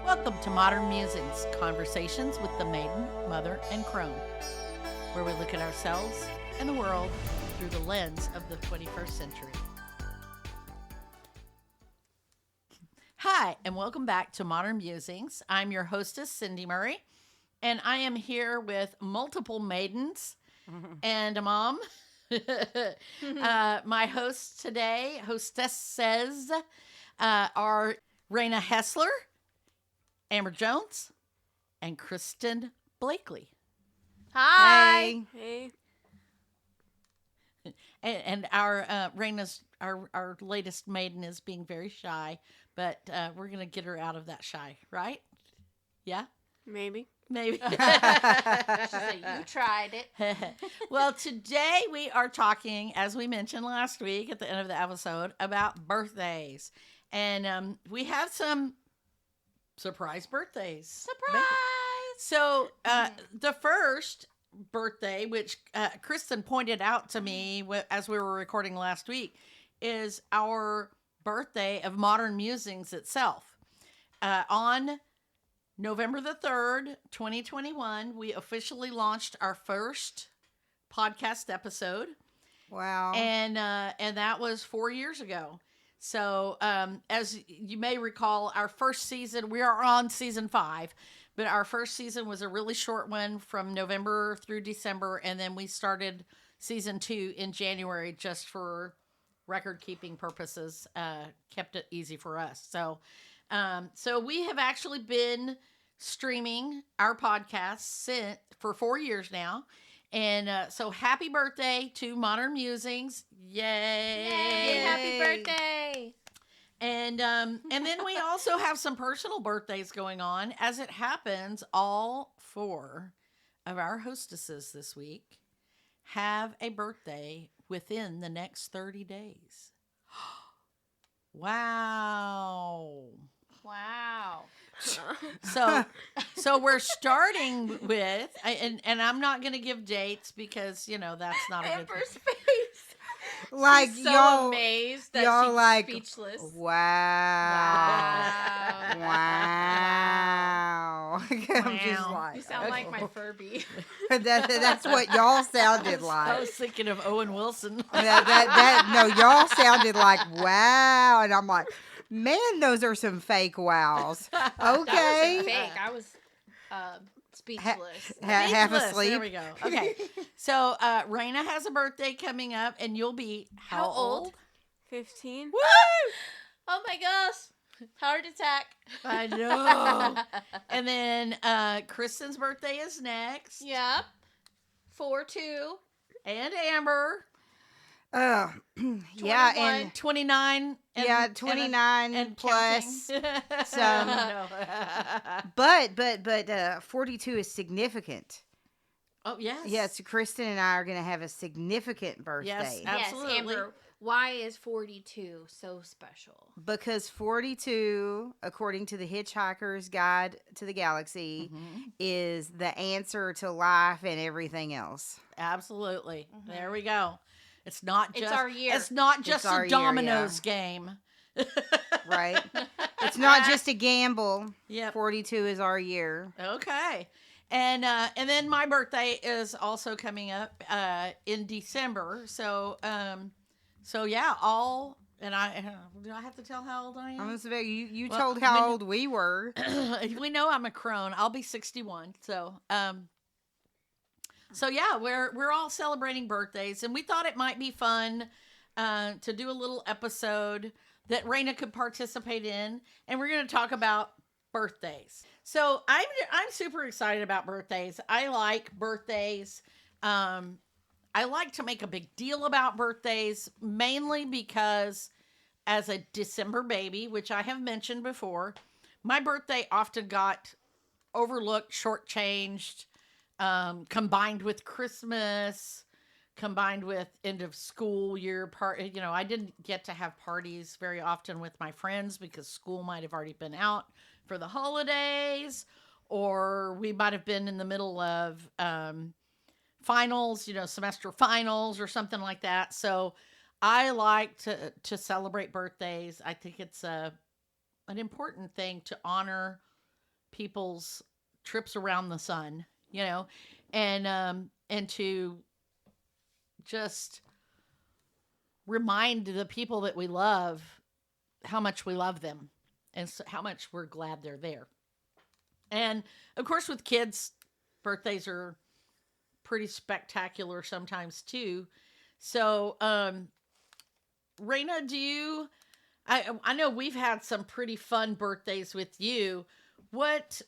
Welcome to Modern Musings, conversations with the maiden, mother, and crone, where we look at ourselves and the world through the lens of the 21st century. Hi, and welcome back to Modern Musings. I'm your hostess, Cindy Murray, and I am here with multiple maidens and a mom. My hosts today, hostesses, are Raina Hessler, Amber Jones, and Kristen Blakely. Hi. Hey. And our Raina's our latest maiden is being very shy, but we're gonna get her out of that shy, right? Yeah, Maybe. maybe. She said, you tried it. Well, today we are talking, as we mentioned last week at the end of the episode, about birthdays, and we have some surprise birthdays. Surprise! So the first birthday, which Kristen pointed out to me as we were recording last week, is our birthday of Modern Musings itself. On November the 3rd, 2021, we officially launched our first podcast episode. Wow. And that was 4 years ago. So, as you may recall, our first season, we are on season 5, but our first season was a really short one from November through December. And then we started season 2 in January just for record keeping purposes, kept it easy for us. So we have actually been streaming our podcast for 4 years now. And so happy birthday to Modern Musings. Yay. Yay, happy birthday. And then we also have some personal birthdays going on. As it happens, all 4 of our hostesses this week have a birthday within the next 30 days. Wow. Wow. So we're starting with, and I'm not going to give dates because, that's not a good Amber's thing. face. Like She's so y'all, amazed that y'all she's like, speechless. wow. Wow. I'm just Wow. like, You sound like my Furby. that's what y'all sounded I like. was thinking of Owen Wilson. No, y'all sounded like wow, and I'm like, man, those are some fake wows. That Okay, wasn't fake. I was speechless. half Speechless. asleep. There we go. Okay. So Raina has a birthday coming up, and you'll be how old? 15. Woo! Oh my gosh. Heart attack. I know. And then Kristen's birthday is next. Yep. 4-2. And Amber. Yeah, 21. and 29. And, 29 and plus. counting. some. No. But 42 is significant. Oh, yes. Yes, Kristen and I are going to have a significant birthday. Yes, Yes, absolutely. Amber. Why is 42 so special? Because 42, according to the Hitchhiker's Guide to the Galaxy, Mhm. is the answer to life and everything else. Absolutely. Mhm. There we go. It's not It's just our year. It's not just our a year, dominoes game. Right? It's not just a gamble. Yep. 42 is our year. Okay. And then my birthday is also coming up in December. So yeah, do I have to tell how old I am? You Well, told how when- old we were. We know I'm a crone. I'll be 61. So yeah, we're all celebrating birthdays, and we thought it might be fun to do a little episode that Raina could participate in, and we're going to talk about birthdays. So I'm super excited about birthdays. I like birthdays. I like to make a big deal about birthdays, mainly because as a December baby, which I have mentioned before, my birthday often got overlooked, shortchanged, combined with Christmas, combined with end of school year part. I didn't get to have parties very often with my friends because school might have already been out for the holidays, or we might have been in the middle of finals, semester finals or something like that. So I like to celebrate birthdays. I think it's an important thing to honor people's trips around the sun, and to just remind the people that we love how much we love them and how much we're glad they're there. And of course, with kids, birthdays are pretty spectacular sometimes too. So, Raina, I know we've had some pretty fun birthdays with you. What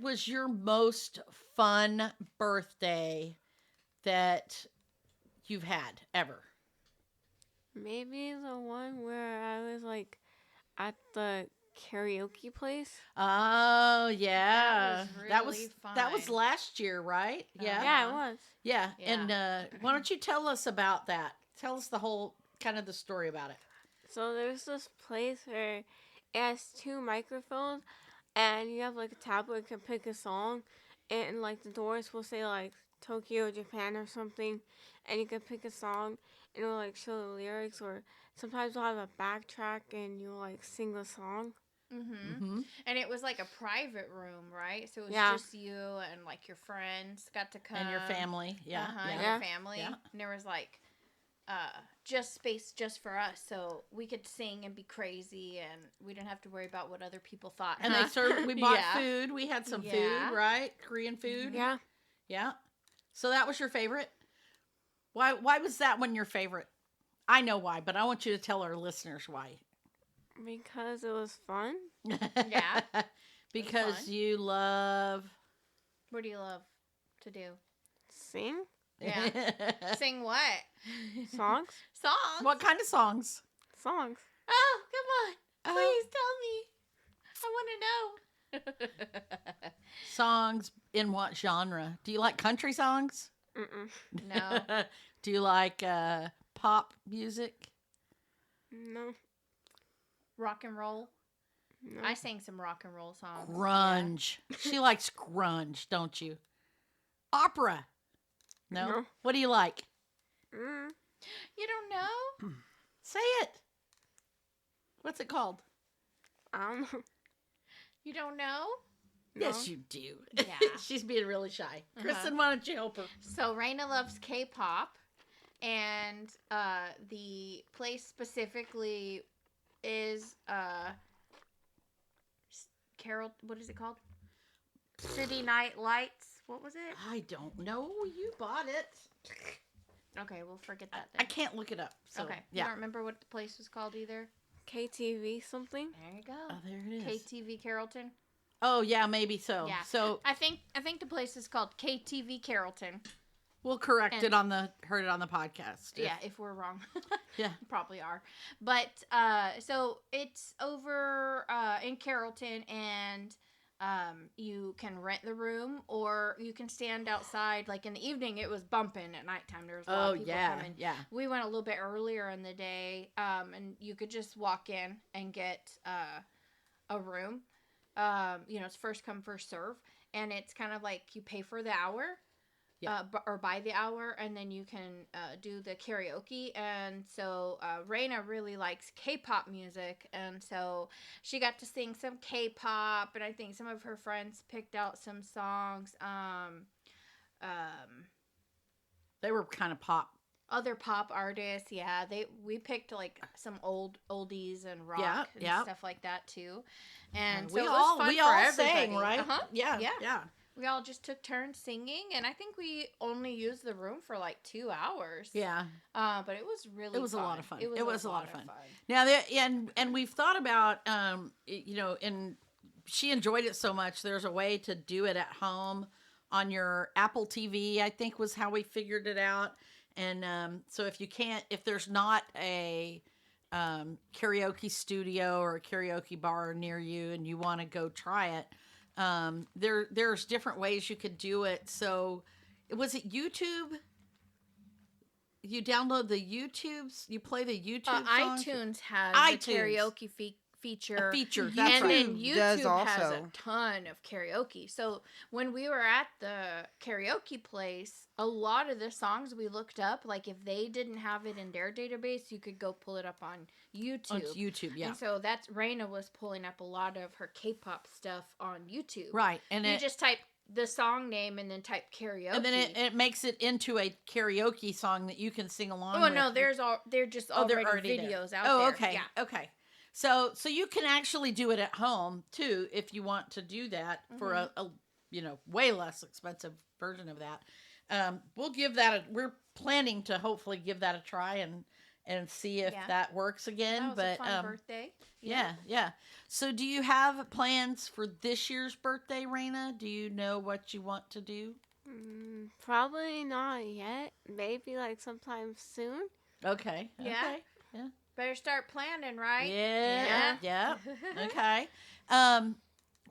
was your most fun birthday that you've had ever? Maybe the one where I was like at the karaoke place. Oh yeah, That was really that was fun. last year, right? Yeah, Yeah, it was. yeah. Yeah. And why don't you tell us about that? Tell us the whole kind of the story about it. So there's this place where it has 2 microphones, and you have like a tablet you can pick a song, and like the doors will say like Tokyo, Japan or something, and you can pick a song and it'll like show the lyrics, or sometimes we'll have a backtrack and you'll like sing the song. Mm-hmm. And it was like a private room, right? So it was Yeah. just you and like your friends got to come. And your family, yeah, Uh-huh, yeah. and Yeah. your family. Yeah. And there was like just space just for us, so we could sing and be crazy, and we didn't have to worry about what other people thought. And they served. We bought Yeah. food. We had some Yeah. food, right? Korean food. Yeah. Yeah. So that was your favorite? Why was that one your favorite? I know why, but I want you to tell our listeners why. Because it was fun. Yeah. Because fun. you love What do you love to do? Sing Yeah. Sing what? songs. Songs. What kind of songs? Songs. Oh, come on. Oh. Please tell me. I want to know. Songs in what genre? Do you like country songs? Mm-mm. No. Do you like pop music? No. Rock and roll. No. I sang some rock and roll songs. Grunge. She likes grunge, don't you? Opera. No? No. What do you like? Mm. You don't know? Say it. What's it called? I don't know. You don't know? Yes, you do. Yeah. She's being really shy. Uh-huh. Kristen, why don't you help her? So Raina loves K-pop, and the place specifically is Carol. What is it called? City Night Lights. What was it? I don't know. You bought it. Okay, we'll forget that I then. can't look it up. So, Okay. You Yeah. don't remember what the place was called either? KTV something. There you go. Oh, there it is. KTV Carrollton. Oh, yeah, maybe so. Yeah. So I think the place is called KTV Carrollton. we'll correct And- it on the heard it on the podcast. Yeah, if we're wrong. Yeah. Probably are. But so it's over in Carrollton, and you can rent the room, or you can stand outside. Like in the evening, it was bumping. At nighttime, there was a lot Oh of people yeah, coming. yeah. We went a little bit earlier in the day, and you could just walk in and get a room. It's first come, first serve, and it's kind of like you pay for the hour, Yeah. or by the hour, and then you can do the karaoke. And so Raina really likes K-pop music, and so she got to sing some K-pop, and I think some of her friends picked out some songs. They were kind of pop. Other pop artists, yeah, we picked like some oldies and rock Yeah, and yeah. stuff like that too. And so we it was all fun we for all everybody. sang, right? Uh-huh. Yeah, Yeah. yeah. We all just took turns singing, and I think we only used the room for like 2 hours. Yeah. But it was really It was a lot of fun. It was, a lot of fun. Now, and we've thought about, and she enjoyed it so much. There's a way to do it at home on your Apple TV, I think was how we figured it out. And so if there's not a karaoke studio or a karaoke bar near you and you want to go try it, there's different ways you could do it. So was it YouTube? You download the YouTubes, you play the YouTube songs? iTunes has iTunes. a karaoke feature. A feature, YouTube that's and right. then YouTube does has a also. ton of karaoke. So when we were at the karaoke place, a lot of the songs we looked up, like if they didn't have it in their database, you could go pull it up on YouTube. On YouTube, yeah. And so that's Raina was pulling up a lot of her K-pop stuff on YouTube. Right. And You it just type the song name and then type karaoke. and then it makes it into a karaoke song that you can sing along Oh with. no, they're just Oh, they're already already there. videos out Oh, there. okay. Yeah. Okay. So you can actually do it at home too if you want to do that for a way less expensive version of that. We'll give that we're planning to hopefully give that a try and see if Yeah. that works again. That was but a fun birthday. yeah. So do you have plans for this year's birthday, Raina? Do you know what you want to do? Probably not yet. Maybe like sometime soon. Okay. Yeah. Okay. Better start planning, right? Yeah. Okay.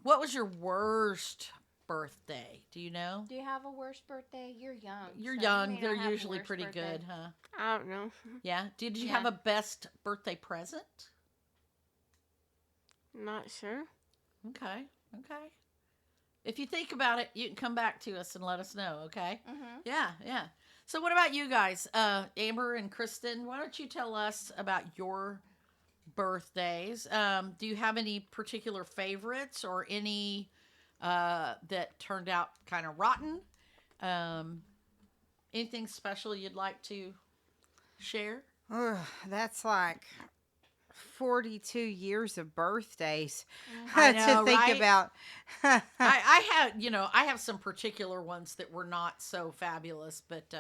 What was your worst birthday? Do you know? Do you have a worst birthday? You're young. You're so you young. may They're not have a usually worst pretty birthday. good, huh? I don't know. Yeah. Did you Yeah. have a best birthday present? Not sure. Okay. If you think about it, you can come back to us and let us know, okay? Mm-hmm. Yeah. So what about you guys? Amber and Kristen, why don't you tell us about your birthdays? Do you have any particular favorites or any that turned out kind of rotten? Anything special you'd like to share? Ugh, that's like 42 years of birthdays I to know, think right? about. I have some particular ones that were not so fabulous, but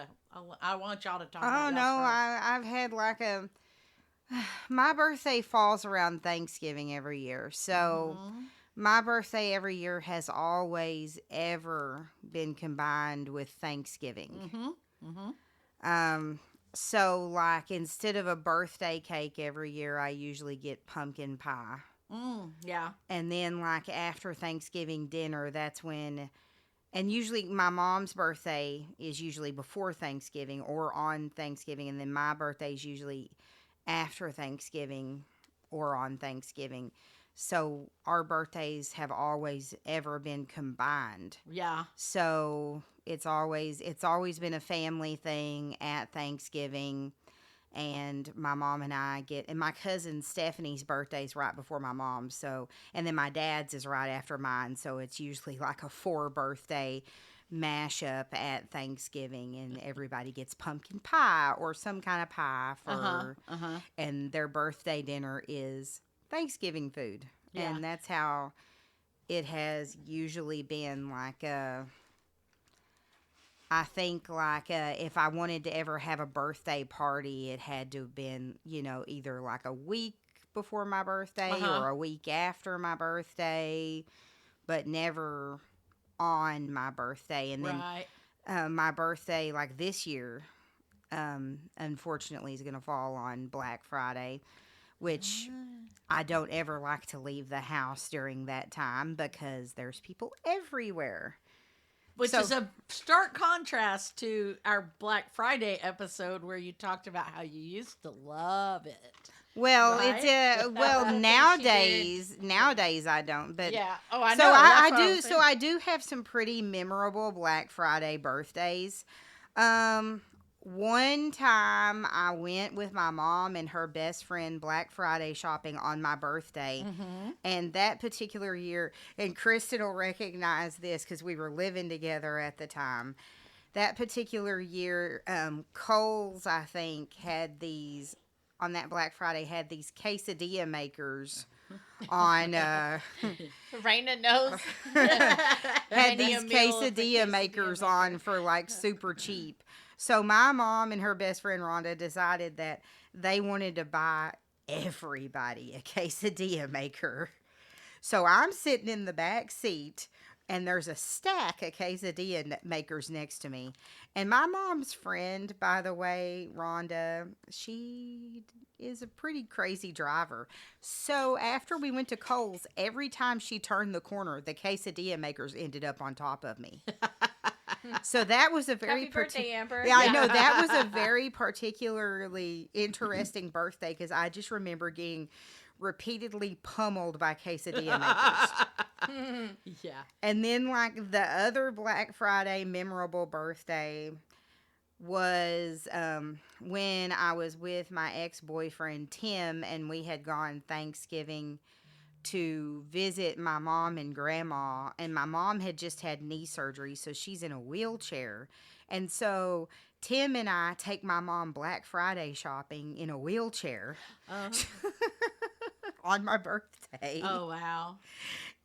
I want y'all to talk about Oh y'all's no, first. I've had like my birthday falls around Thanksgiving every year. So Mhm. my birthday every year has always ever been combined with Thanksgiving. So like instead of a birthday cake every year, I usually get pumpkin pie. Yeah. And then like after Thanksgiving dinner, that's when, and usually my mom's birthday is usually before Thanksgiving or on Thanksgiving, and then my birthday is usually after Thanksgiving or on Thanksgiving. So our birthdays have always ever been combined. Yeah. So it's always been a family thing at Thanksgiving. And my mom and I and my cousin Stephanie's birthday's right before my mom's. So, and then my dad's is right after mine. So it's usually like a 4 birthday mashup at Thanksgiving, and everybody gets pumpkin pie or some kind of pie for, and their birthday dinner is Thanksgiving food. Yeah. And that's how it has usually been. Like I think if I wanted to ever have a birthday party, it had to have been, either like a week before my birthday or a week after my birthday, but never on my birthday. And then Right. my birthday, like this year, unfortunately is going to fall on Black Friday, which I don't ever like to leave the house during that time because there's people everywhere. Which So- is a stark contrast to our Black Friday episode where you talked about how you used to love it. Well, Right? nowadays I don't, but Yeah. Oh, I so know. I That's what I'm do. So saying. I do have some pretty memorable Black Friday birthdays. One time I went with my mom and her best friend Black Friday shopping on my birthday. And that particular year, and Kristen will recognize this because we were living together at the time. That particular year, Kohl's, I think, had these, on that Black Friday, had these quesadilla makers on, Raina knows. had Many these a meal of the quesadilla makers on for like super cheap. So my mom and her best friend Rhonda decided that they wanted to buy everybody a quesadilla maker. So I'm sitting in the back seat and there's a stack of quesadilla makers next to me. And my mom's friend, by the way, Rhonda, she is a pretty crazy driver. So after we went to Kohl's, every time she turned the corner, the quesadilla makers ended up on top of me. So that was a very Happy birthday, Amber. Yeah, I know that was a very particularly interesting birthday because I just remember getting repeatedly pummeled by quesadilla makers. Yeah. And then, like, the other Black Friday memorable birthday was when I was with my ex-boyfriend, Tim, and we had gone Thanksgiving to visit my mom and grandma. And my mom had just had knee surgery, so she's in a wheelchair. And so Tim and I take my mom Black Friday shopping in a wheelchair on my birthday. Oh, wow.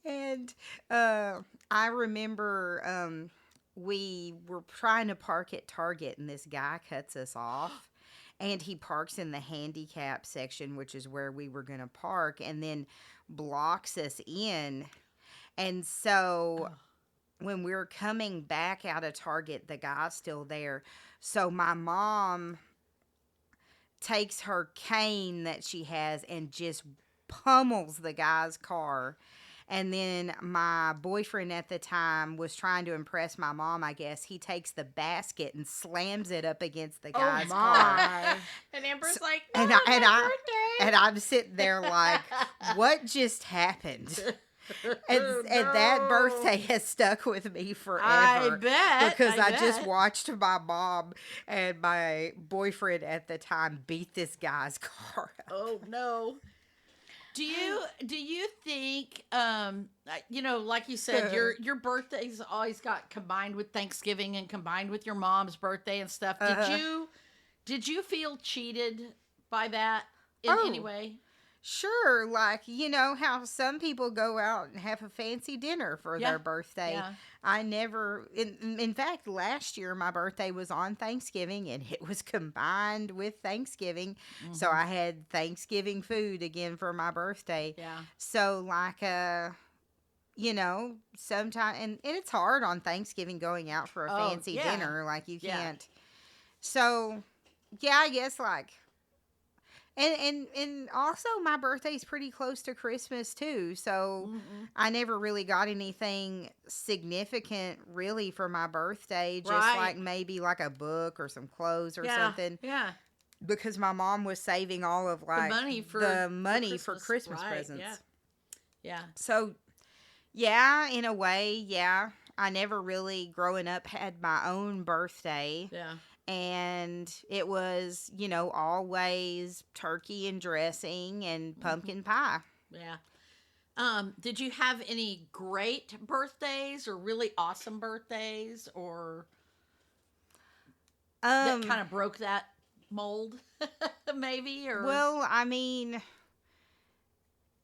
And I remember we were trying to park at Target, and this guy cuts us off. And he parks in the handicap section, which is where we were going to park, and then blocks us in. And so when we were coming back out of Target, the guy's still there. So my mom takes her cane that she has and just pummels the guy's car. And then my boyfriend at the time was trying to impress my mom, I guess. He takes the basket and slams it up against the guy's car. And Amber's like, And "No, I- and my I- birthday." And I'm sitting there like, what just happened? And that birthday has stuck with me forever. I bet. Because I just bet. watched my mom and my boyfriend at the time beat this guy's car up. Oh no. Do you think like you said, your birthday's always got combined with Thanksgiving and combined with your mom's birthday and stuff. Did you feel cheated by that in any way? Sure, like, you know how some people go out and have a fancy dinner for their birthday. Yeah. I never, in fact, last year my birthday was on Thanksgiving and it was combined with Thanksgiving. So I had Thanksgiving food again for my birthday. Yeah. So, like, sometimes, and it's hard on Thanksgiving going out for a Oh, fancy yeah. dinner. Like, you Yeah. can't. So, yeah, I guess, like, and also my birthday's pretty close to Christmas too, so I never really got anything significant really for my birthday. Just Right. like maybe like a book or some clothes or something, Yeah. because my mom was saving all of like money for Christmas Right, presents. Yeah. Yeah. So yeah, in a way, yeah. I never really growing up had my own birthday. Yeah. And it was, always turkey and dressing and pumpkin pie. Yeah. Did you have any great birthdays or really awesome birthdays or that kind of broke that mold maybe or Well, I mean,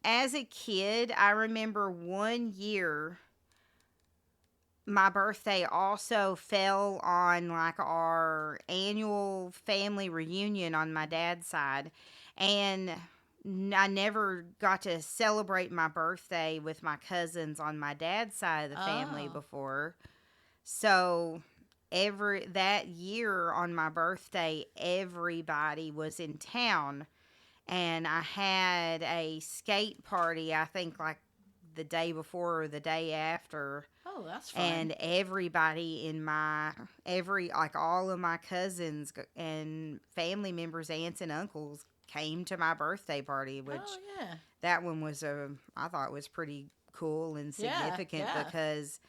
as a kid, I remember one year my birthday also fell on like our annual family reunion on my dad's side, and I never got to celebrate my birthday with my cousins on my dad's side of the family Oh. before. So that year on my birthday, everybody was in town, and I had a skate party, I think like the day before or the day after. Oh, that's fun. And everybody in all of my cousins and family members, aunts and uncles came to my birthday party, which oh yeah. that one was I thought was pretty cool and Yeah, significant yeah. because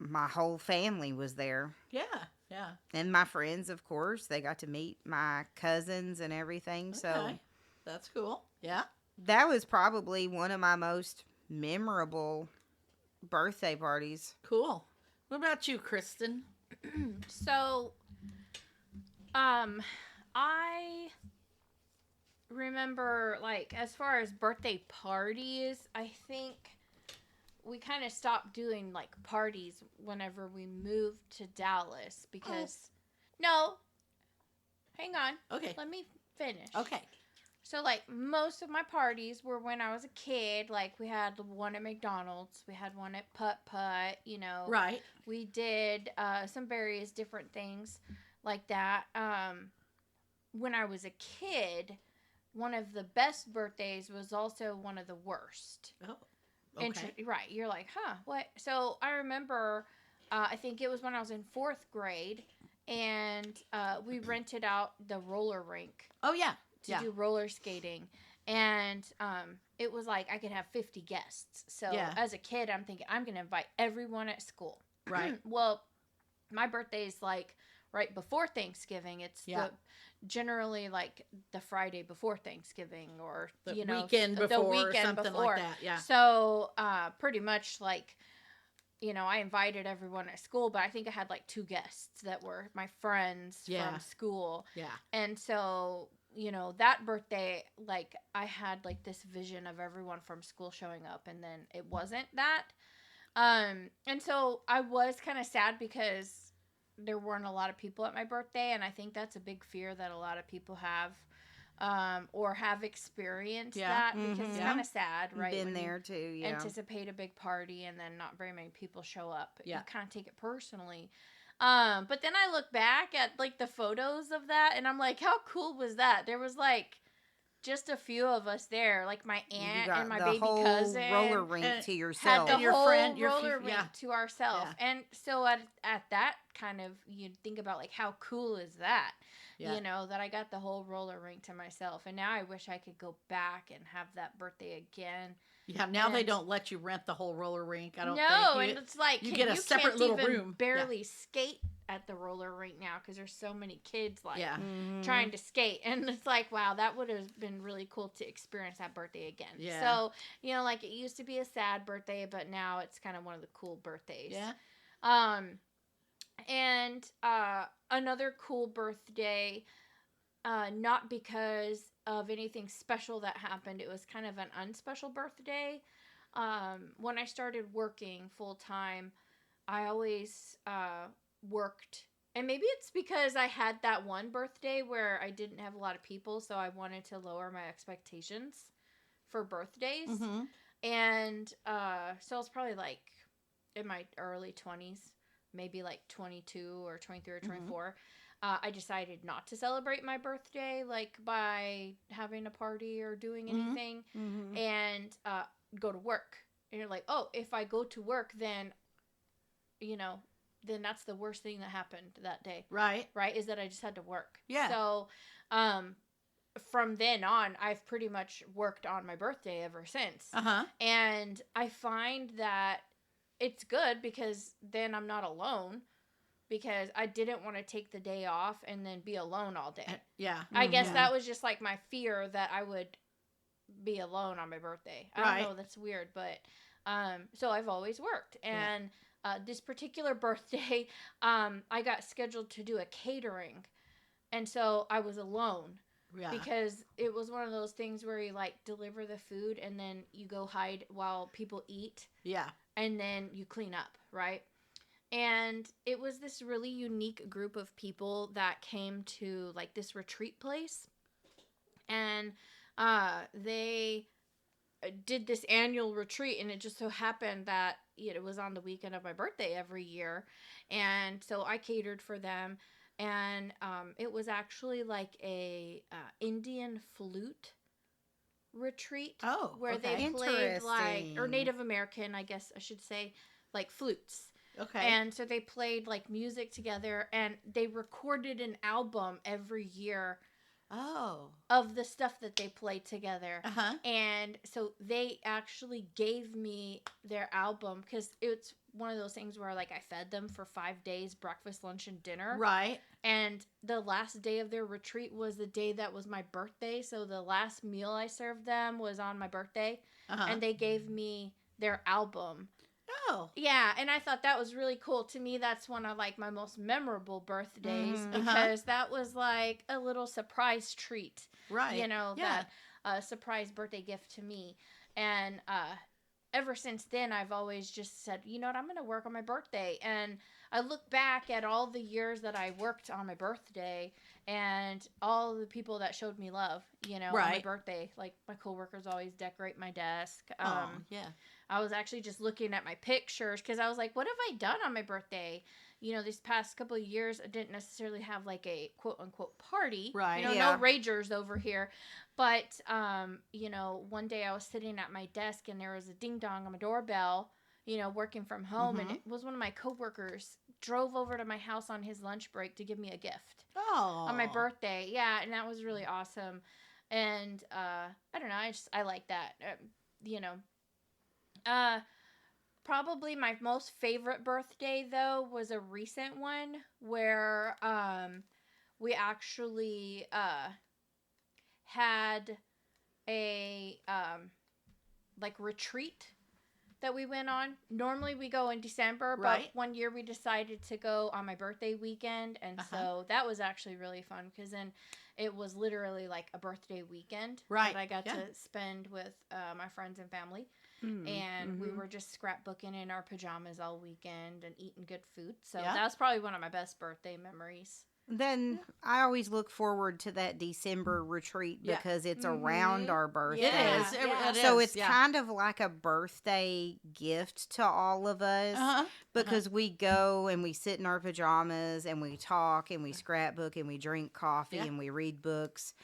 my whole family was there. Yeah. Yeah. And my friends, of course, they got to meet my cousins and everything. So Okay. That's cool. Yeah. that was probably one of my most memorable birthday parties. Cool. What about you, Kristen? So, I remember, like, as far as birthday parties, I think we kind of stopped doing, like, parties whenever we moved to Dallas because, no, hang on, Okay. let me finish. Okay. So, like, most of my parties were when I was a kid. Like, we had one at McDonald's. We had one at Putt Putt, Right. We did some various different things like that. When I was a kid, one of the best birthdays was also one of the worst. Oh. Okay. Right. You're like, huh, what? So, I remember, I think it was when I was in 4th grade, and we rented out the roller rink Oh yeah. to Yeah. do roller skating. And it was like I could have 50 guests. So Yeah. as a kid, I'm thinking I'm going to invite everyone at school. Right. Well, my birthday is like right before Thanksgiving. It's Yeah. generally like the Friday before Thanksgiving, or The you know, weekend the before or weekend something before. like that. Yeah. So pretty much like, you know, I invited everyone at school, but I think I had like 2 guests that were my friends Yeah. from school. Yeah. And so, you know, that birthday, like I had like this vision of everyone from school showing up, and then it wasn't that. And so I was kind of sad because there weren't a lot of people at my birthday, and I think that's a big fear that a lot of people have, or have experienced Yeah. that, because it's Yeah. kind of sad, right? Been when you there too, yeah. anticipate a big party and then not very many people show up. Yeah. You kind of take it personally. But then I look back at like the photos of that, and I'm like, how cool was that? There was like just a few of us there, like my You aunt got and my the baby whole cousin. roller rink and to Had yourself. the And your whole friend, your roller few- rink yeah. to ourselves. Yeah. And so at that kind of, you think about like how cool is that? Yeah. You know, that I got the whole roller rink to myself. And now I wish I could go back and have that birthday again. Yeah. Now they And- don't let you rent the whole roller rink. I don't No, think. and it's like you get a separate can't little even room. barely skate at the roller rink now because there's so many kids like Yeah. Mhm. trying to skate, and it's like, wow, that would have been really cool to experience that birthday again. Yeah. So, you know, like it used to be a sad birthday, but now it's kind of one of the cool birthdays. Yeah. And another cool birthday, not because of anything special that happened, it was kind of an unspecial birthday. When I started working full time, I always worked, and maybe it's because I had that one birthday where I didn't have a lot of people, so I wanted to lower my expectations for birthdays. Mm-hmm. And so I was probably like in my early 20s, maybe like 22 or 23 or 24. I decided not to celebrate my birthday, like by having a party or doing Mhm. anything, Mhm. and go to work. And you're like, oh, if I go to work, then, you know, then that's the worst thing that happened that day, Right. right? Is that I just had to work. Yeah. So, from then on, I've pretty much worked on my birthday ever since. Uh-huh. And I find that it's good because then I'm not alone, because I didn't want to take the day off and then be alone all day. Yeah. I guess Mhm. that was just like my fear that I would be alone on my birthday. I Right. don't know, that's weird, but so I've always worked. And this particular birthday, I got scheduled to do a catering. And so I was alone. Yeah. Because it was one of those things where you like deliver the food and then you go hide while people eat, Yeah. and then you clean up, right? And it was this really unique group of people that came to like this retreat place, and they did this annual retreat, and it just so happened that it was on the weekend of my birthday every year, and so I catered for them. And it was actually like a Indian flute retreat, Oh. where okay. they played like, or Interesting. Native American, I guess I should say, like flutes. Okay. And so they played like music together, and they recorded an album every year oh. of the stuff that they played together. Uh-huh. And so they actually gave me their album, because it's one of those things where like I fed them for 5 days, breakfast, lunch, and dinner. Right. And the last day of their retreat was the day that was my birthday. So the last meal I served them was on my birthday. Uh-huh. And they gave me their album. oh. Yeah, and I thought that was really cool. To me, that's one of like my most memorable birthdays, Mhm. because that was like a little surprise treat. Right. You know, Yeah. that surprise birthday gift to me. And ever since then, I've always just said, you know what, I'm going to work on my birthday. And I look back at all the years that I worked on my birthday and all the people that showed me love, on my Right. birthday. Like my coworkers always decorate my desk. Oh, yeah. I was actually just looking at my pictures because I was like, what have I done on my birthday? These past couple of years, I didn't necessarily have like a quote unquote party. Right. Yeah. No ragers over here. But, one day I was sitting at my desk and there was a ding dong on my doorbell, working from home. And Mhm. it was one of my coworkers drove over to my house on his lunch break to give me a gift Oh. on my birthday. Yeah. And that was really awesome. And I don't know, I like that. You know, uh, probably my most favorite birthday though was a recent one where we actually had a like retreat that we went on. Normally we go in December, Right. but one year we decided to go on my birthday weekend, and so that was actually really fun because then it was literally like a birthday weekend Right. that I got Yeah. to spend with my friends and family. Mm, And we mhm. were just scrapbooking in our pajamas all weekend and eating good food. So Yeah. that was probably one of my best birthday memories. Then I always look forward to that December retreat Yeah. because it's Mhm. around our It birthday. is. Yeah. So is, it's yeah. kind of like a birthday gift to all of us Uh-huh. because we go and we sit in our pajamas and we talk and we scrapbook and we drink coffee Yeah. and we read books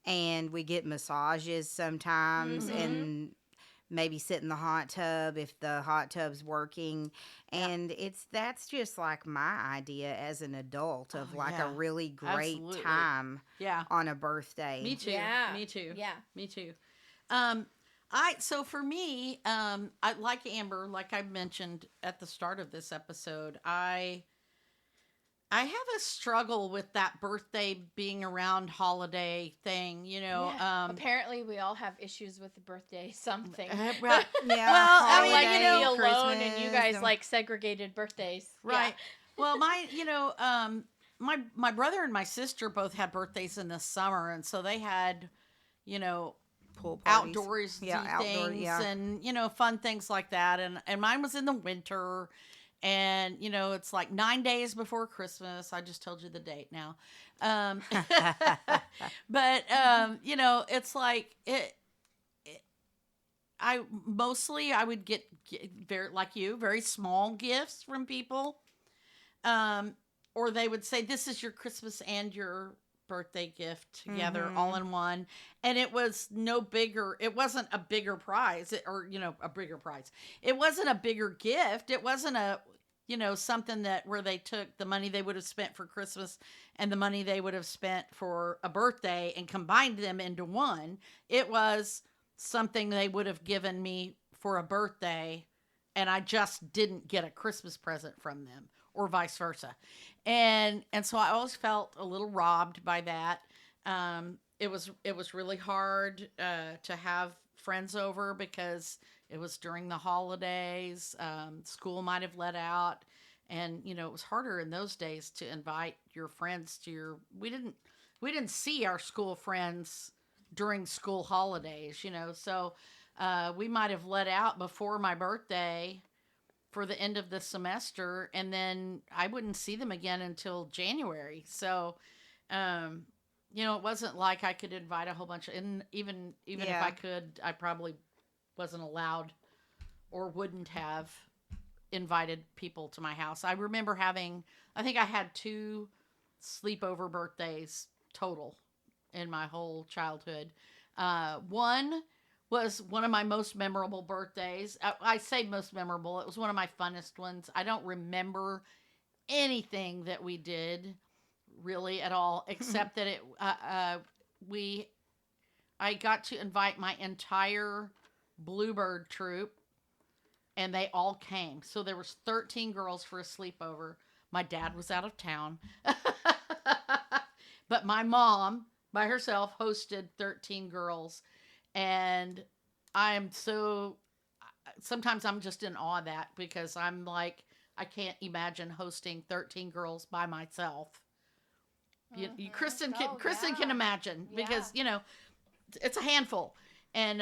and we get massages sometimes Mhm. and maybe sit in the hot tub if the hot tub's working. Yeah. And that's just like my idea as an adult of Oh, like yeah. a really great Absolutely. time Yeah. on a birthday. Me too. Yeah. Me too. Yeah. Me too. So for me, I like Amber, like I mentioned at the start of this episode, I have a struggle with that birthday being around holiday thing, you know. Yeah. Apparently, we all have issues with the birthday something. Well, Yeah, Well, I I mean, like you to know, be alone, and you Christmas guys and- like segregated birthdays. right. Well, my brother and my sister both had birthdays in the summer, and so they had, you know, pool parties. outdoors Yeah, outdoor, things yeah. and fun things like that, and mine was in the winter, and it's like 9 days before Christmas. I just told you the date now. But it's like I would get very, like you, very small gifts from people, or they would say, this is your Christmas and your birthday gift together, all in one. And it was it wasn't a bigger prize, a bigger prize. It wasn't a bigger gift. It wasn't something where they took the money they would have spent for Christmas and the money they would have spent for a birthday and combined them into one. It was something they would have given me for a birthday, and I just didn't get a Christmas present from them, or vice versa. And so I always felt a little robbed by that. It was really hard to have friends over because it was during the holidays. School might have let out, and it was harder in those days to invite your friends to your. We didn't see our school friends during school holidays, so we might have let out before my birthday for the end of the semester, and then I wouldn't see them again until January. So, it wasn't like I could invite a whole bunch of, and even if Yeah. I could, I probably wasn't allowed or wouldn't have invited people to my house. I remember I think I had 2 sleepover birthdays total in my whole childhood. One was one of my most memorable birthdays. I say most memorable. It was one of my funnest ones. I don't remember anything that we did really at all, except that I got to invite my entire Bluebird troop, and they all came. So there was 13 girls for a sleepover. My dad was out of town. But my mom by herself hosted 13 girls, and sometimes I'm just in awe of that, because I'm like, I can't imagine hosting 13 girls by myself. Kristen can imagine, because it's a handful, and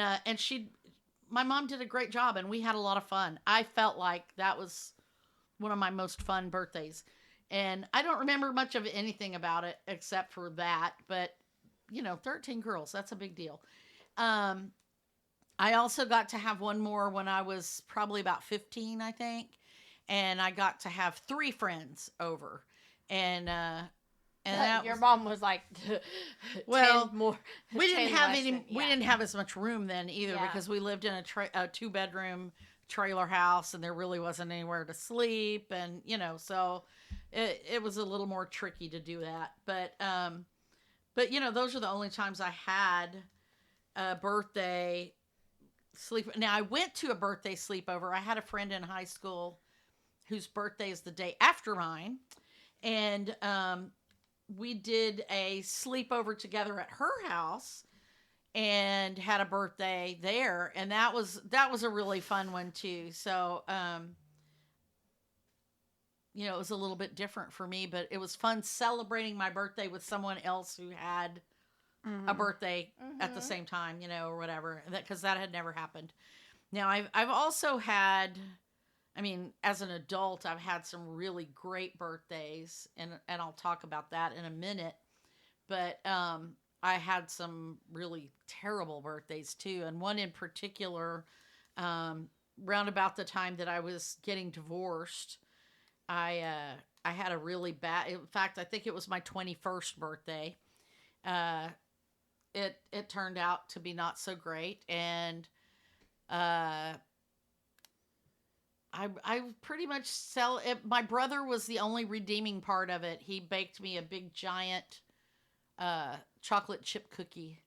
my mom did a great job, and we had a lot of fun. I felt like that was one of my most fun birthdays, and I don't remember much of anything about it except for that, but 13 girls, that's a big deal. I also got to have one more when I was probably about 15, I think, and I got to have 3 friends over, and your mom was like, well, 10 more. we didn't 10 have less any. than- We yeah. didn't have as much room then either, Yeah. because we lived in a 2-bedroom trailer house, and there really wasn't anywhere to sleep, and so it was a little more tricky to do that. But those are the only times I had a birthday sleep. Now, I went to a birthday sleepover. I had a friend in high school whose birthday is the day after mine. And we did a sleepover together at her house and had a birthday there. And that was a really fun one too. So, you know, it was a little bit different for me, but it was fun celebrating my birthday with someone else who had a birthday at the same time, you know, or whatever, because that had never happened. Now, I've also had, I mean, as an adult, I've had some really great birthdays, and I'll talk about that in a minute. But I had some really terrible birthdays too, and one in particular, round about the time that I was getting divorced, I had a really bad. In fact, I think it was my 21st birthday. It turned out to be not so great, and I pretty much sell it. My brother was the only redeeming part of it. He baked me a big giant chocolate chip cookie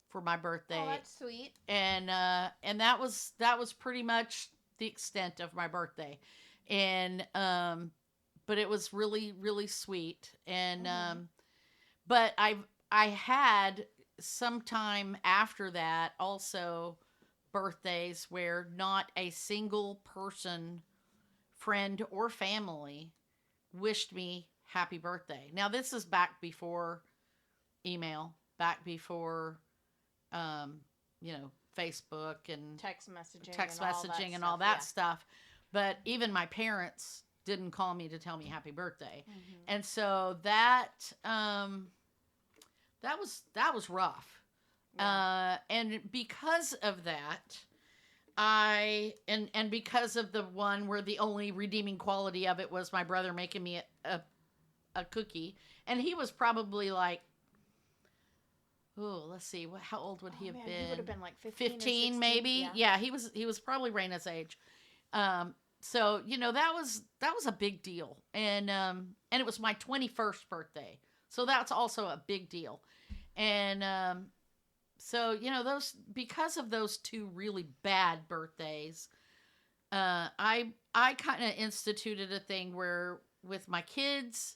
for my birthday. Oh, that's sweet. And that was pretty much the extent of my birthday. And but it was really, really sweet. And but I had sometime after that also birthdays where not a single person, friend or family, wished me happy birthday. Now, this is back before email, back before you know, Facebook and Text messaging and all that stuff. But even my parents didn't call me to tell me happy birthday. And so that that was rough. Yeah. And because of that, and because of the one where the only redeeming quality of it was my brother making me a cookie, and he was probably like, oh, let's see, how old would he have been? He would have been like 15 or 15 maybe. Yeah, he was probably Raina's age. So you know, that was a big deal, and it was my 21st birthday, so that's also a big deal, and so you know, because of those two really bad birthdays, I kind of instituted a thing where with my kids,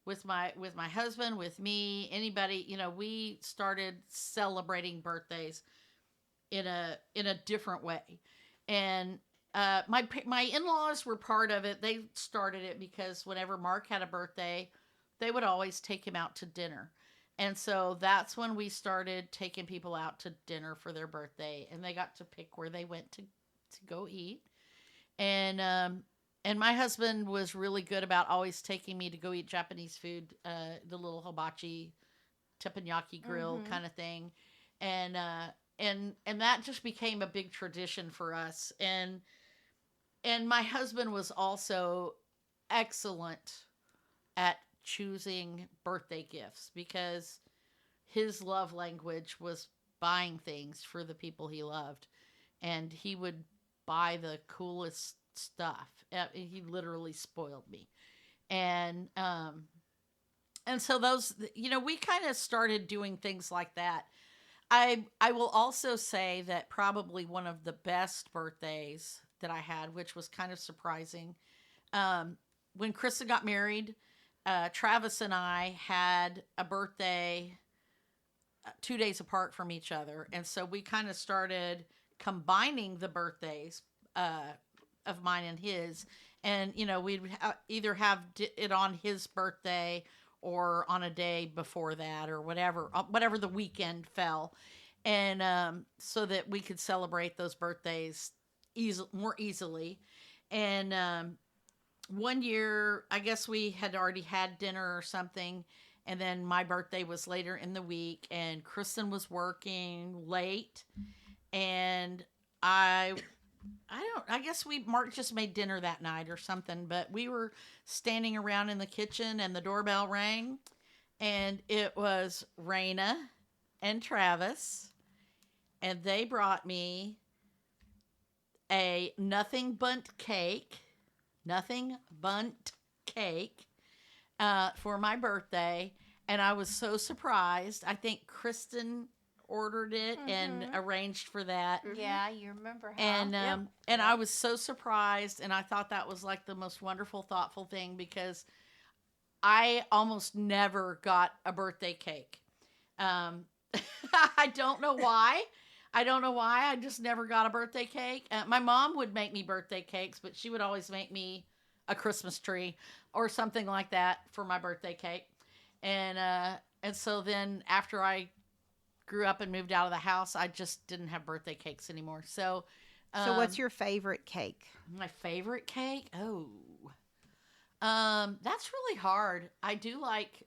with my husband, with me, anybody, you know, we started celebrating birthdays in a different way, and my in-laws were part of it. They started it because whenever Mark had a birthday, they would always take him out to dinner. And so that's when we started taking people out to dinner for their birthday, and they got to pick where they went to go eat. And my husband was really good about always taking me to go eat Japanese food, the little hibachi teppanyaki grill kind of thing. And that just became a big tradition for us. And my husband was also excellent at choosing birthday gifts because his love language was buying things for the people he loved. And he would buy the coolest stuff. He literally spoiled me. And so those, you know, we kind of started doing things like that. I will also say that probably one of the best birthdays that I had, which was kind of surprising, when Krista got married, Travis and I had a birthday 2 days apart from each other. And so we kind of started combining the birthdays of mine and his. And, you know, we'd either have it on his birthday or on a day before that or whatever the weekend fell. And so that we could celebrate those birthdays more easily. And one year, I guess we had already had dinner or something, and then my birthday was later in the week, and Kristen was working late, and I guess Mark just made dinner that night or something, but we were standing around in the kitchen, and the doorbell rang, and it was Raina and Travis, and they brought me a nothing bundt cake for my birthday, and I was so surprised. I think Kristen ordered it and arranged for that. Yeah, you remember how? And I was so surprised, and I thought that was like the most wonderful, thoughtful thing, because I almost never got a birthday cake. I don't know why. I just never got a birthday cake. My mom would make me birthday cakes, but she would always make me a Christmas tree or something like that for my birthday cake. And so then after I grew up and moved out of the house, I just didn't have birthday cakes anymore. So what's your favorite cake? my favorite cake? Oh. That's really hard. I do like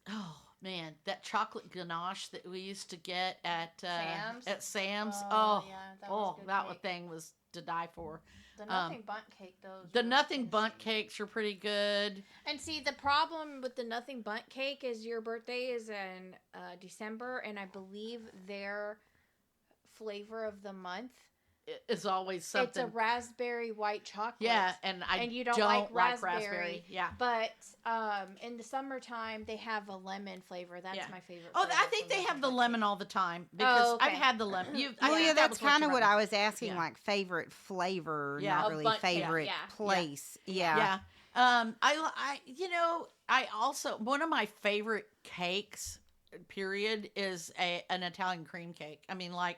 oh man, that chocolate ganache that we used to get at Sam's? At Sam's. Oh, yeah, that was good that cake. thing was to die for. The nothing bundt cake, though. is The really nothing tasty. bundt cakes are pretty good. And see, the problem with the nothing bundt cake is your birthday is in December, and I believe their flavor of the month, It's always something. it's a raspberry white chocolate. yeah, and I and you don't don't like raspberry. raspberry. Yeah. But in the summertime, they have a lemon flavor. That's Yeah. my favorite. Oh, flavor I think for they have the bundt lemon cake. all the time, because okay. I've had the lemon. I Well, think yeah, that that's was kind of what you I was asking, Yeah. like favorite flavor, Yeah. not Of really bundt cake, favorite yeah. place. Yeah. Yeah. I also, one of my favorite cakes, period, is an Italian cream cake. I mean, like,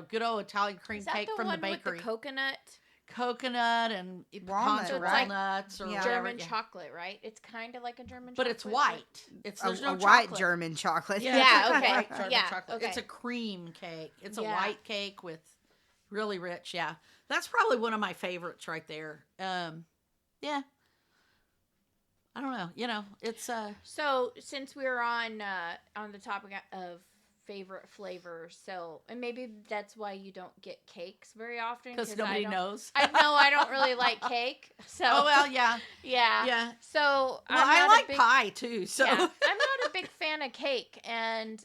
good old Italian cream Is that cake the from one the bakery. with the coconut and Walnut, pecans or right? walnuts or Yeah. whatever. German yeah. chocolate, right? It's kind of like a German But chocolate. it's white. There's no A white chocolate. German chocolate. Yeah, Yeah, it's a okay. white German Yeah, chocolate. okay. It's a cream cake. It's a Yeah. white cake with really rich. Yeah, that's probably one of my favorites right there. Yeah. I don't know. It's So since we're on the topic of favorite flavors, and maybe that's why you don't get cakes very often because I nobody don't- knows. I know I don't really like cake, so Oh well, yeah, yeah. yeah. So Well, I'm I not a like big, pie too. So Yeah, I'm not a big fan of cake. And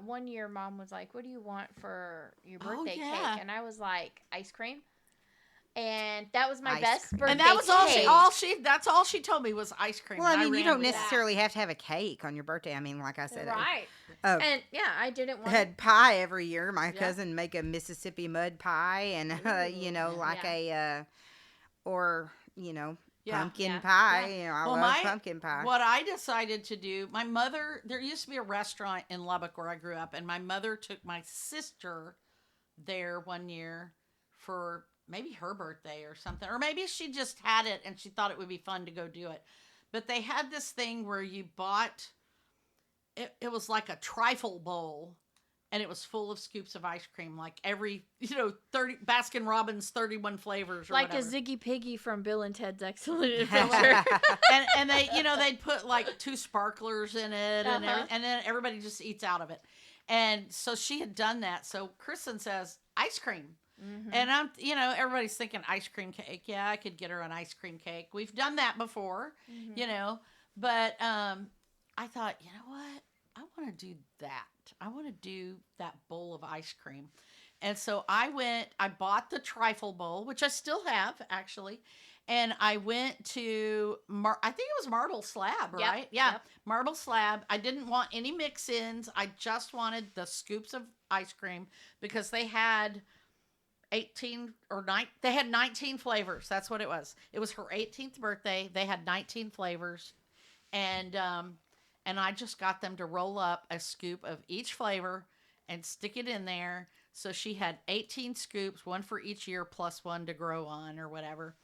one year, Mom was like, "What do you want for your Oh, birthday yeah. cake?" And I was like, "Ice cream." And that was my Ice best cream. birthday and that was all cake. that's all she told me was ice cream. Well, I and mean, you ran don't with that. necessarily have to have a cake on your birthday. I mean, like I said, Right. I And yeah, I didn't want had pie every year. My Yeah. cousin make a Mississippi mud pie, and like yeah. Yeah. pumpkin Yeah. pie. Yeah. I Well, love my- pumpkin pie. What I decided to do, my mother, there used to be a restaurant in Lubbock where I grew up, and my mother took my sister there one year for maybe her birthday or something. Or maybe she just had it and she thought it would be fun to go do it. But they had this thing where you bought, it was like a trifle bowl, and it was full of scoops of ice cream, like every, 30 Baskin Robbins 31 flavors or like whatever. a Ziggy Piggy from Bill and Ted's Excellent Adventure. and they they'd put like 2 sparklers in it, and Uh-huh. and then everybody just eats out of it. And so she had done that. So Kristen says ice cream, Mhm. and I'm everybody's thinking ice cream cake. Yeah, I could get her an ice cream cake. We've done that before, Mhm. But I thought, you know what? I want to do that. I want to do that bowl of ice cream. And so I bought the trifle bowl, which I still have actually. And I went to, I think it was Marble Slab, Yep, right? Yeah, yep. Marble Slab. I didn't want any mix-ins. I just wanted the scoops of ice cream because they had 19 flavors. That's what it was. It was her 18th birthday. They had 19 flavors. And I just got them to roll up a scoop of each flavor and stick it in there. So she had 18 scoops, one for each year plus one to grow on or whatever.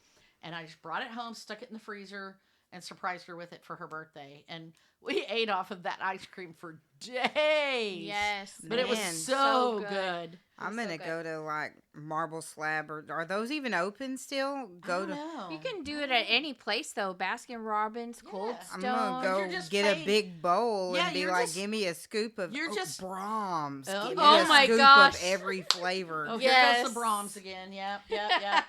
And I just brought it home, stuck it in the freezer, and surprised her with it for her birthday. And we ate off of that ice cream for days. Yes. But it was Man. so So good. I'm so gonna good. go to like Marble Slab, or are those even open still? I Go don't to. know. You can do it at any place though. Baskin Robbins, Cold Yeah. I'm Stone. gonna go You're just get paying- a big bowl Yeah, and be you're like, just- "Give me a scoop of you're just- Brahms. Oh, Give me oh a my scoop gosh. of every flavor." Oh, Yes. here goes the Brahms again. Yep. Yeah.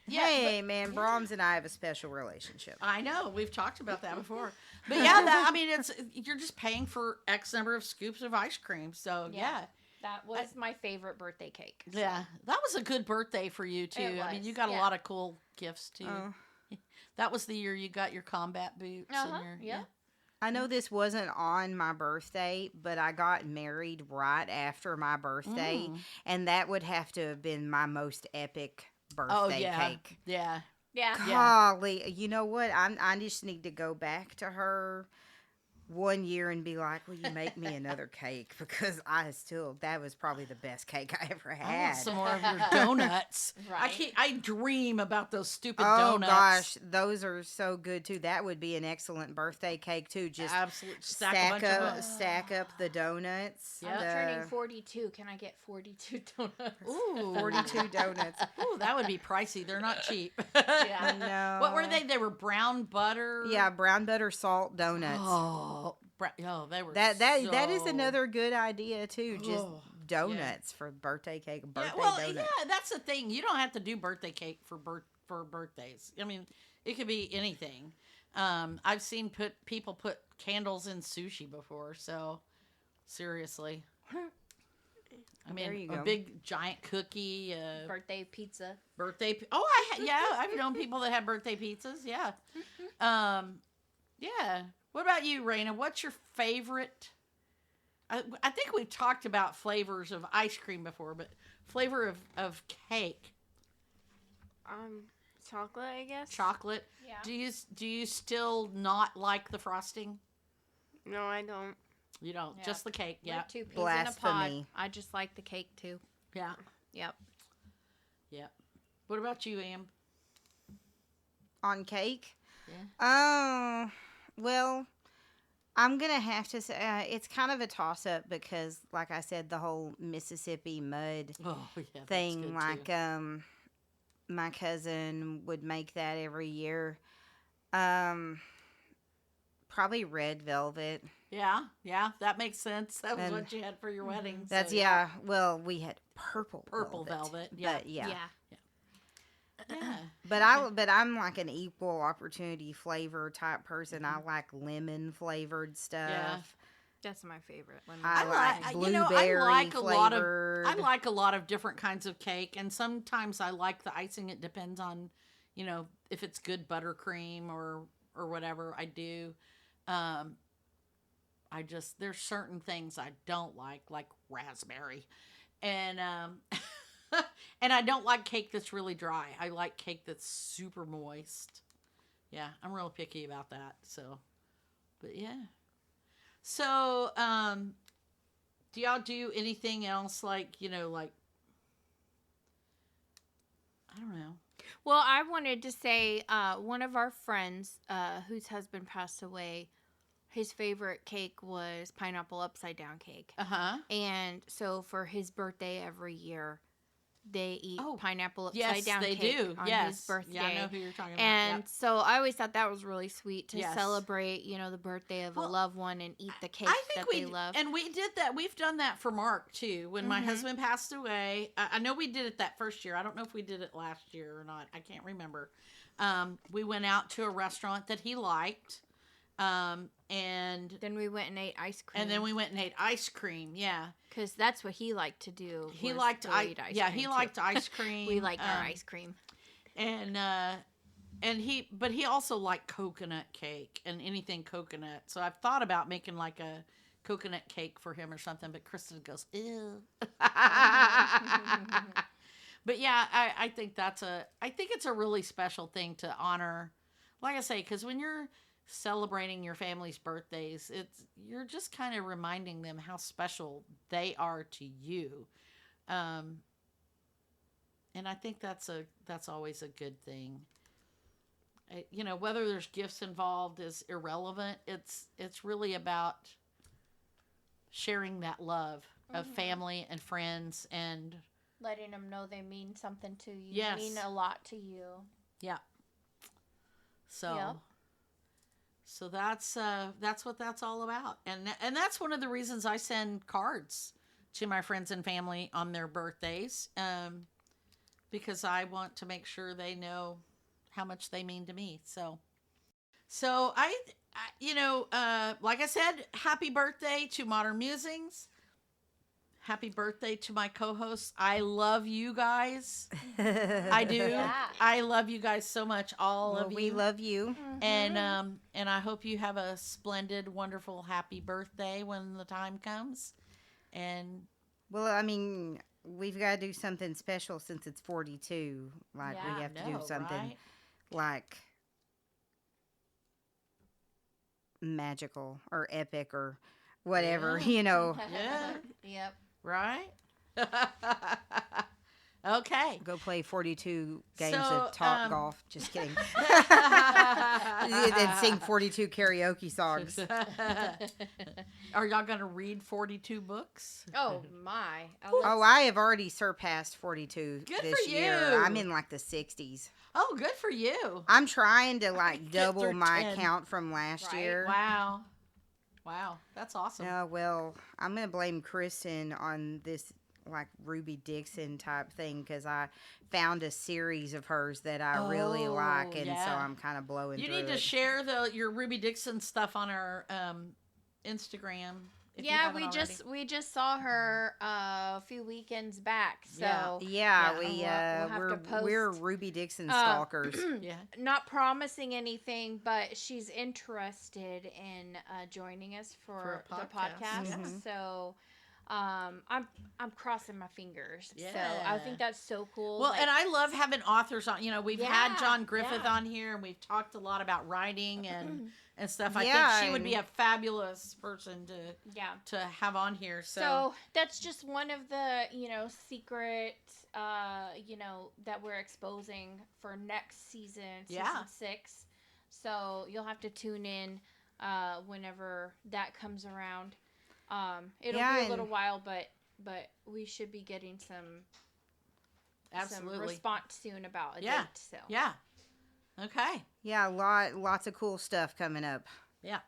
Yeah, Hey, man, Brahms and I have a special relationship. I know. We've talked about that before. But yeah, you're just paying for X number of scoops of ice cream. So Yeah. yeah. That was my favorite birthday cake. so. Yeah. That was a good birthday for you too. It I mean, was, you got a yeah. lot of cool gifts too. Oh, That was the year you got your combat boots Uh-huh, and your yeah. I know this wasn't on my birthday, but I got married right after my birthday, and that would have to have been my most epic Oh birthday yeah, cake. yeah. Yeah. Golly, you know what? I just need to go back to her one year and be like, "Will you make me another cake?" Because that was probably the best cake I ever I had. want some more of your donuts. Right. I dream about those stupid Oh donuts. gosh, those are so good too. That would be an excellent birthday cake too. Just Absolute stack a bunch of them. stack up the donuts. Yep. I'm the turning 42. Can I get 42 donuts? Ooh, 42 donuts. Ooh, that would be pricey. They're not cheap. Yeah. No. What were they? They were brown butter. Yeah, brown butter salt donuts. Oh, they were. That is so- another good idea too. Just Oh, donuts for birthday cake. Yeah, Birthday well, donut. yeah, that's the thing. You don't have to do birthday cake for birthdays. I mean, it could be anything. I've seen people put candles in sushi before. So, seriously. I There mean, you a go. big giant cookie, Birthday pizza. birthday. I've known people that have birthday pizzas. Yeah. Yeah. What about you, Raina? What's your favorite? I think we've talked about flavors of ice cream before, but flavor of cake, Chocolate, I guess. chocolate. Yeah. Do you still not like the frosting? No, I don't. You don't. Yeah. Just the cake. Yeah. Like 2 peas in a pod. Blasphemy. I just like the cake too. Yeah. Yep. Yeah. What about you, Am? On cake? Yeah. Oh, well, I'm gonna have to say it's kind of a toss up because, like I said, the whole Mississippi mud Oh yeah. That's thing. good, Like, too. my cousin would make that every year. Probably red velvet. Yeah. Yeah. That makes sense. That was And- what you had for your wedding. That's so, yeah. Well, we had purple velvet, yeah. But yeah. Yeah. But I'm like an equal opportunity flavor type person. I like lemon flavored stuff. Mm-hmm. Yeah. That's my favorite. Lemon I pie. like you know, I blueberry like a lot of flavored. I like a lot of different kinds of cake, and sometimes I like the icing. It depends on, you know, if it's good buttercream or whatever. I do. There's certain things I don't like raspberry, and and I don't like cake that's really dry. I like cake that's super moist. Yeah, I'm real picky about that. So, but yeah. So, do y'all do anything else like, you know, like, I don't know. Well, I wanted to say one of our friends whose husband passed away, his favorite cake was pineapple upside down cake. Uh-huh. And so for his birthday every year, they eat Oh, pineapple upside Yes, down they cake do. on Yes. his birthday. Yeah, I know who you're talking about. And Yep. so I always thought that was really sweet to Yes. celebrate, you know, the birthday of Well, a loved one and eat the cake I think that they love. and we did that. We've done that for Mark too. When my Mhm. husband passed away, I know we did it that first year. I don't know if we did it last year or not. I can't remember. We went out to a restaurant that he liked, and Then we went and ate ice cream. then we went and ate ice cream. Yeah, because that's what he liked to do. he was liked go eat ice yeah, cream he too. liked ice cream. We like our ice cream. and he also liked coconut cake and anything coconut. So I've thought about making like a coconut cake for him or something, but Kristen goes, ew. But yeah, I think it's a really special thing to honor, like I say, because when you're celebrating your family's birthdays, you're just kind of reminding them how special they are to you. And I think that's always a good thing. You know, whether there's gifts involved is irrelevant. It's really about sharing that love of family and friends, and Letting them know they mean something to you. Yes. Mean a lot to you. yeah. So Yep. so that's what that's all about. And that's one of the reasons I send cards to my friends and family on their birthdays, because I want to make sure they know how much they mean to me. So I you know, like I said, happy birthday to Modern Musings. Happy birthday to my co-hosts. I love you guys. I do. Yeah. I love you guys so much. All Well, of you. we love you. And I hope you have a splendid, wonderful, happy birthday when the time comes. And Well, I mean, we've got to do something special since it's 42. Like, Yeah. we have to no, do something right? like magical or epic or whatever, Yeah. Yeah. Yeah. Yep. Right? Okay. Go play 42 games So, of top golf. Just kidding. Are Then sing 42 karaoke songs. y'all going to read 42 books? Oh my. Oh, I have already surpassed 42 Good this for year. you. I'm in like the 60s. Oh, good for you. I'm trying to like Get double through my 10. count from last Right. year. Wow. Wow. That's awesome. Well, I'm going to blame Kristen on this like Ruby Dixon type thing because I found a series of hers that I really like, Oh, and so yeah. I'm kind of blowing You through need to it. share your Ruby Dixon stuff on our Instagram. If you Yeah, haven't we already. we just saw her a few weekends back. So Yeah. Yeah, Yeah, we'll have to we're post, Ruby Dixon uh, stalkers. Yeah. not promising anything, but she's interested in joining us for For a the podcast. podcast. Mhm. So I'm crossing my fingers. So I Yeah. think that's so cool. Well, like- and I love having authors on. You know, we've had Yeah, John Griffith yeah. on here, and we've talked a lot about writing and stuff. I Yeah, think she would be a and- fabulous person yeah. to have on here. So that's just one of the, secret, that we're exposing for next season, Yeah. season 6. So you'll have to tune in whenever that comes around. It'll Yeah, be a and- little while, but we should be getting some absolutely, response soon about a Yeah. date. So yeah. Okay, Yeah, lots of cool stuff coming up. yeah.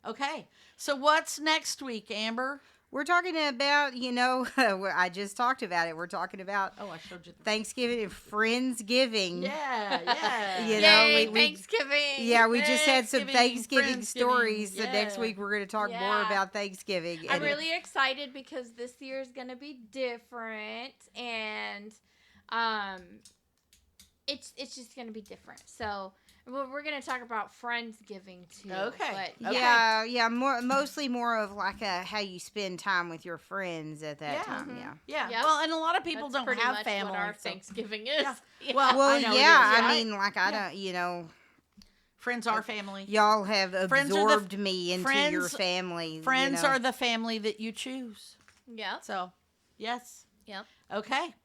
Okay. So what's next week, Amber? We're talking about, I just talked about it. We're talking about Oh, I showed you. Thanksgiving and Friendsgiving. Yeah, yeah. You know, Yay, we- Thanksgiving! Yeah, we just had some Thanksgiving, Thanksgiving Friendsgiving, stories. So next yeah. week we're going to talk more Yeah. about Thanksgiving. I'm And- really excited because this year is gonna be different, and it's just gonna be different. So we're gonna talk about Friendsgiving too. Okay. But Yeah, yeah, mostly more of like how you spend time with your friends at that Yeah. time. Mhm. Yeah. Yeah. Yep. Well, and a lot of people that's don't pretty have much family. what our so- Thanksgiving is. Yeah. Well, Well, I know it yeah, is, I right? mean, like Friends are family. y'all have Friends are the- absorbed me into your friends- family. Friends are the family that you choose. Yep. So, yes. Yep. Okay.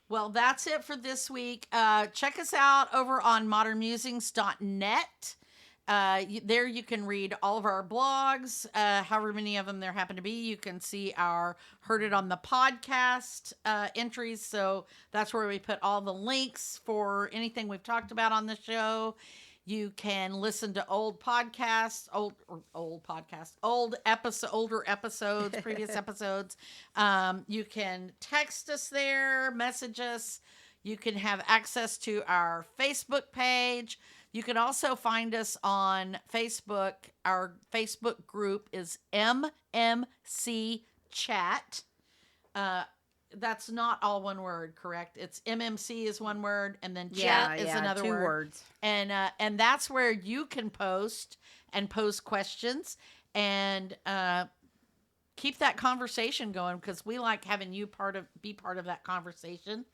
Well, that's it for this week. Check us out over on modernmusings.net. There you can read all of our blogs, however many of them there happen to be. You can see our Heard It on the Podcast entries. So that's where we put all the links for anything we've talked about on the show. You can listen to older episodes, previous episodes. You can text us there, message us. You can have access to our Facebook page. You can also find us on Facebook. Our Facebook group is MMC Chat. That's not all one word, correct? It's MMC is one word, and then chat is another 2 word. words. And that's where you can post and pose questions and keep that conversation going, because we like having you be part of that conversation,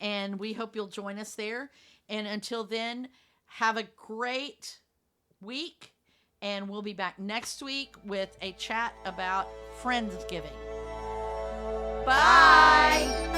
and we hope you'll join us there. And until then, have a great week, and we'll be back next week with a chat about Friendsgiving. Bye.